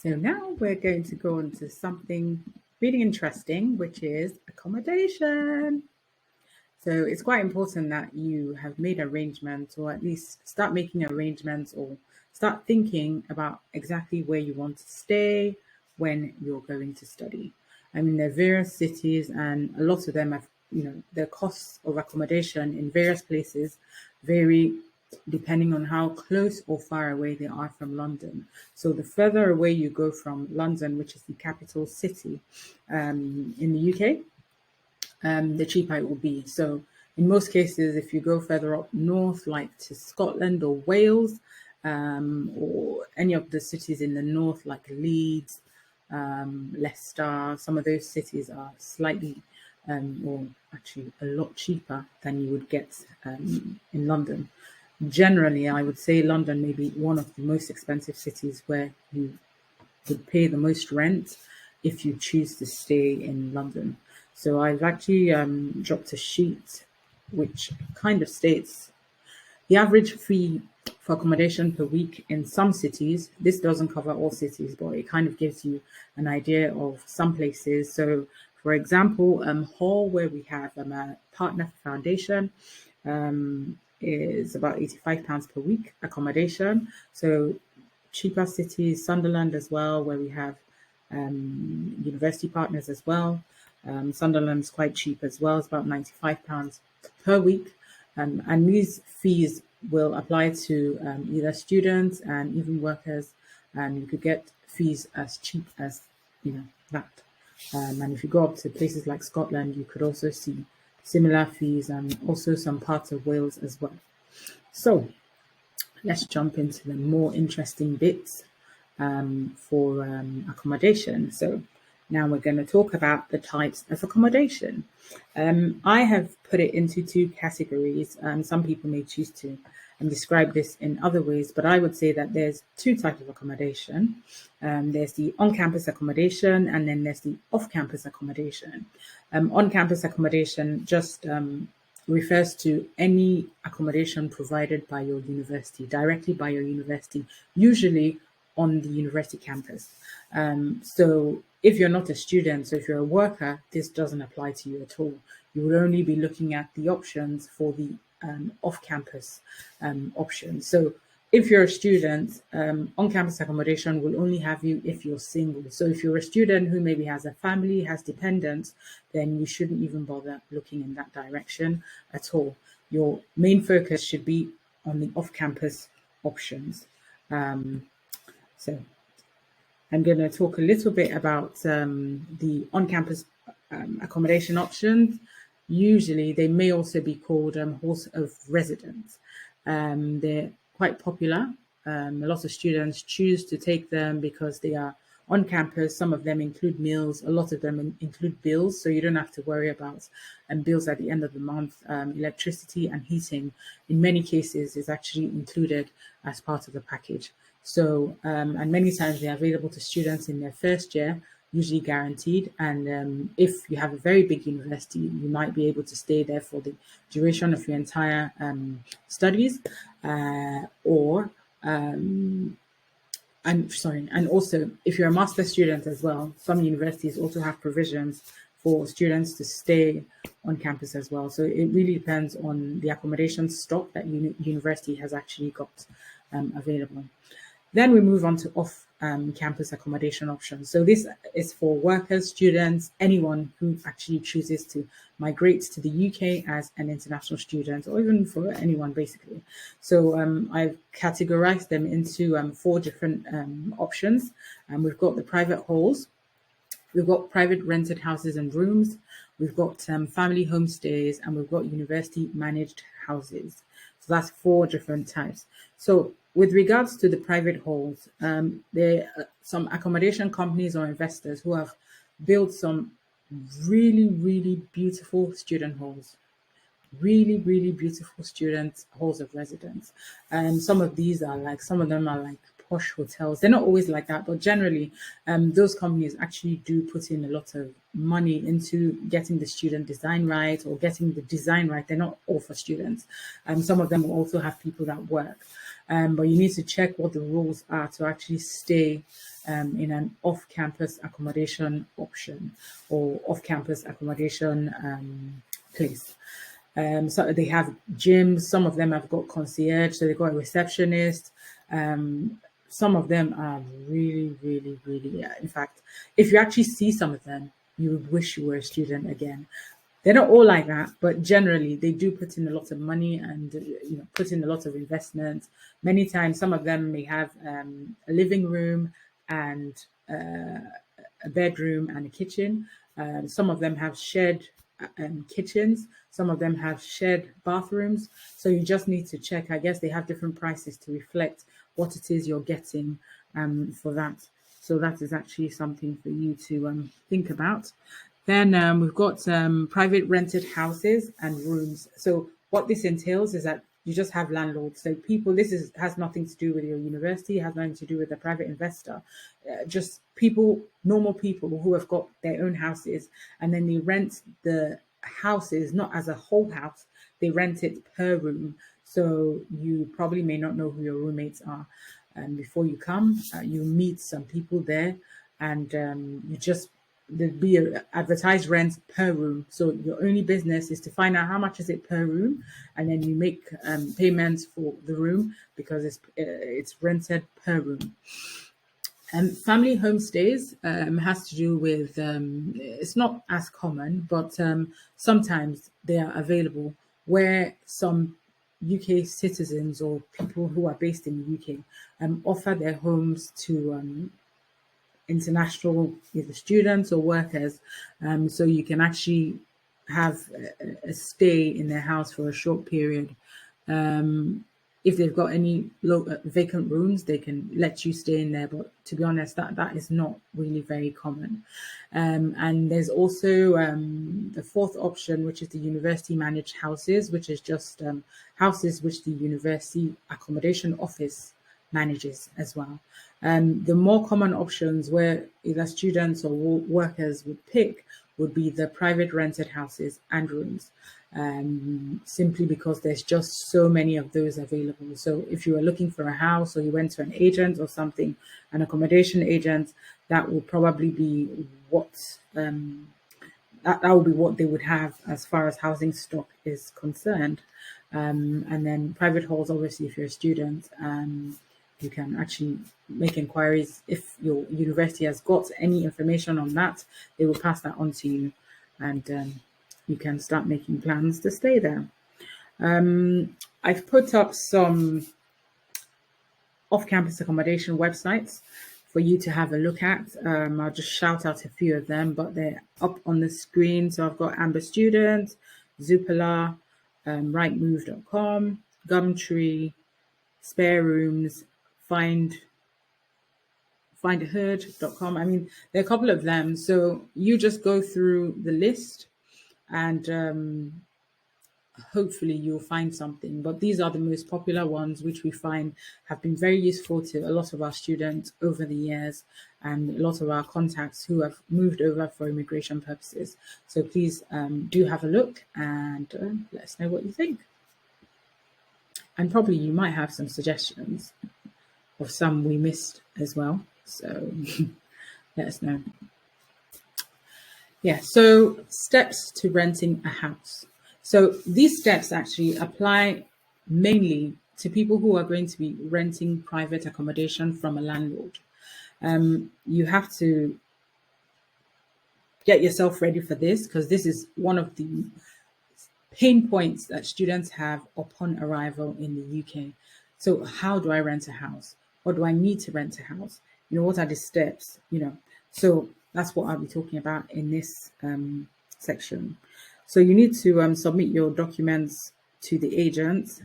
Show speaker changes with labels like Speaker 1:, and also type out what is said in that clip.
Speaker 1: So now we're going to go on to something really interesting, which is accommodation. So it's quite important that you have made arrangements, or at least start making arrangements, or start thinking about exactly where you want to stay when you're going to study. I mean, there are various cities, and a lot of them have, the costs of accommodation in various places vary depending on how close or far away they are from London. So the further away you go from London, which is the capital city in the UK, the cheaper it will be. So in most cases, if you go further up north, like to Scotland or Wales, or any of the cities in the north, like Leeds, Leicester, some of those cities are slightly, or actually a lot cheaper than you would get in London. Generally, I would say London may be one of the most expensive cities where you would pay the most rent if you choose to stay in London. So I've actually dropped a sheet which kind of states the average fee for accommodation per week in some cities. This doesn't cover all cities, but it kind of gives you an idea of some places. So, for example, Hull, where we have a partner foundation, is about £85 per week accommodation. So cheaper cities, Sunderland as well, where we have university partners as well. Sunderland's quite cheap as well. It's about £95 per week. And these fees will apply to either students and even workers. And you could get fees as cheap as that. And if you go up to places like Scotland, you could also see similar fees, and also some parts of Wales as well. So let's jump into the more interesting bits for accommodation. So now we're going to talk about the types of accommodation. I have put it into two categories. Some people may choose to describe this in other ways, but I would say that there's two types of accommodation. There's the on-campus accommodation, and then there's the off-campus accommodation. On-campus accommodation just refers to any accommodation provided by your university, directly by your university, usually on the university campus. So if you're not a student, so if you're a worker, this doesn't apply to you at all. You would only be looking at the options for the off-campus options. So if you're a student, on-campus accommodation will only have you if you're single. So if you're a student who maybe has a family, has dependents, then you shouldn't even bother looking in that direction at all. Your main focus should be on the off-campus options. So I'm going to talk a little bit about the on-campus accommodation options. Usually they may also be called halls of residence. They're quite popular. A lot of students choose to take them because they are on campus. Some of them include meals. A lot of them include bills, so you don't have to worry about bills at the end of the month. Electricity and heating, in many cases, is actually included as part of the package. So, and many times they're available to students in their first year, usually guaranteed. And if you have a very big university, you might be able to stay there for the duration of your entire studies, and also if you're a master student as well, some universities also have provisions for students to stay on campus as well. So it really depends on the accommodation stock that university has actually got available. Then we move on to off-campus accommodation options. So this is for workers, students, anyone who actually chooses to migrate to the UK as an international student, or even for anyone basically. So I've categorized them into 4 different options. We've got the private halls, we've got private rented houses and rooms, we've got family homestays, and we've got university managed houses. So that's 4 different types. So with regards to the private halls, there are some accommodation companies or investors who have built some really, really beautiful student halls. Really, really beautiful student halls of residence. And some of them are like posh hotels. They're not always like that, but generally, those companies actually do put in a lot of money into getting the student design right, or getting the design right. They're not all for students. Some of them will also have people that work. but you need to check what the rules are to actually stay in an off-campus accommodation option or off-campus accommodation place. So they have gyms. Some of them have got concierge, so they've got a receptionist. Some of them are really, really, really. In fact, if you actually see some of them, you would wish you were a student again. They're not all like that, but generally they do put in a lot of money and put in a lot of investment. Many times, some of them may have a living room and a bedroom and a kitchen. Some of them have shared kitchens. Some of them have shared bathrooms. So you just need to check. I guess they have different prices to reflect what it is you're getting for that. So that is actually something for you to think about. Then we've got private rented houses and rooms. So what this entails is that you just have landlords. So people, has nothing to do with your university, has nothing to do with a private investor. Just people, normal people who have got their own houses, and then they rent the houses not as a whole house. They rent it per room. So you probably may not know who your roommates are. Before you come, you meet some people there, and there'd be a advertised rent per room. So your only business is to find out how much is it per room, and then you make payments for the room because it's rented per room. And family homestays has to do with it's not as common, but sometimes they are available where some UK citizens or people who are based in the UK offer their homes to international either students or workers, so you can actually have a stay in their house for a short period. If they've got any vacant rooms, they can let you stay in there. But to be honest, that is not really very common. And there's also the fourth option, which is the university managed houses, which is just houses which the university accommodation office manages as well. The more common options where either students or workers would pick would be the private rented houses and rooms, simply because there's just so many of those available. So if you were looking for a house or you went to an agent or something, an accommodation agent, that would probably be what that would be what they would have as far as housing stock is concerned. And then private halls, obviously, if you're a student, you can actually make inquiries. If your university has got any information on that, they will pass that on to you, and you can start making plans to stay there. I've put up some off-campus accommodation websites for you to have a look at. I'll just shout out a few of them, but they're up on the screen. So I've got Amber Student, Zoopla, rightmove.com, Gumtree, Spare Rooms, findahood.com. I mean, there are a couple of them. So you just go through the list and hopefully you'll find something. But these are the most popular ones, which we find have been very useful to a lot of our students over the years and a lot of our contacts who have moved over for immigration purposes. So please do have a look and let us know what you think. And probably you might have some suggestions of some we missed as well. So let us know. Yeah, so steps to renting a house. So these steps actually apply mainly to people who are going to be renting private accommodation from a landlord. You have to get yourself ready for this because this is one of the pain points that students have upon arrival in the UK. So how do I rent a house? What do I need to rent a house? What are the steps? So that's what I'll be talking about in this section. So you need to submit your documents to the agent.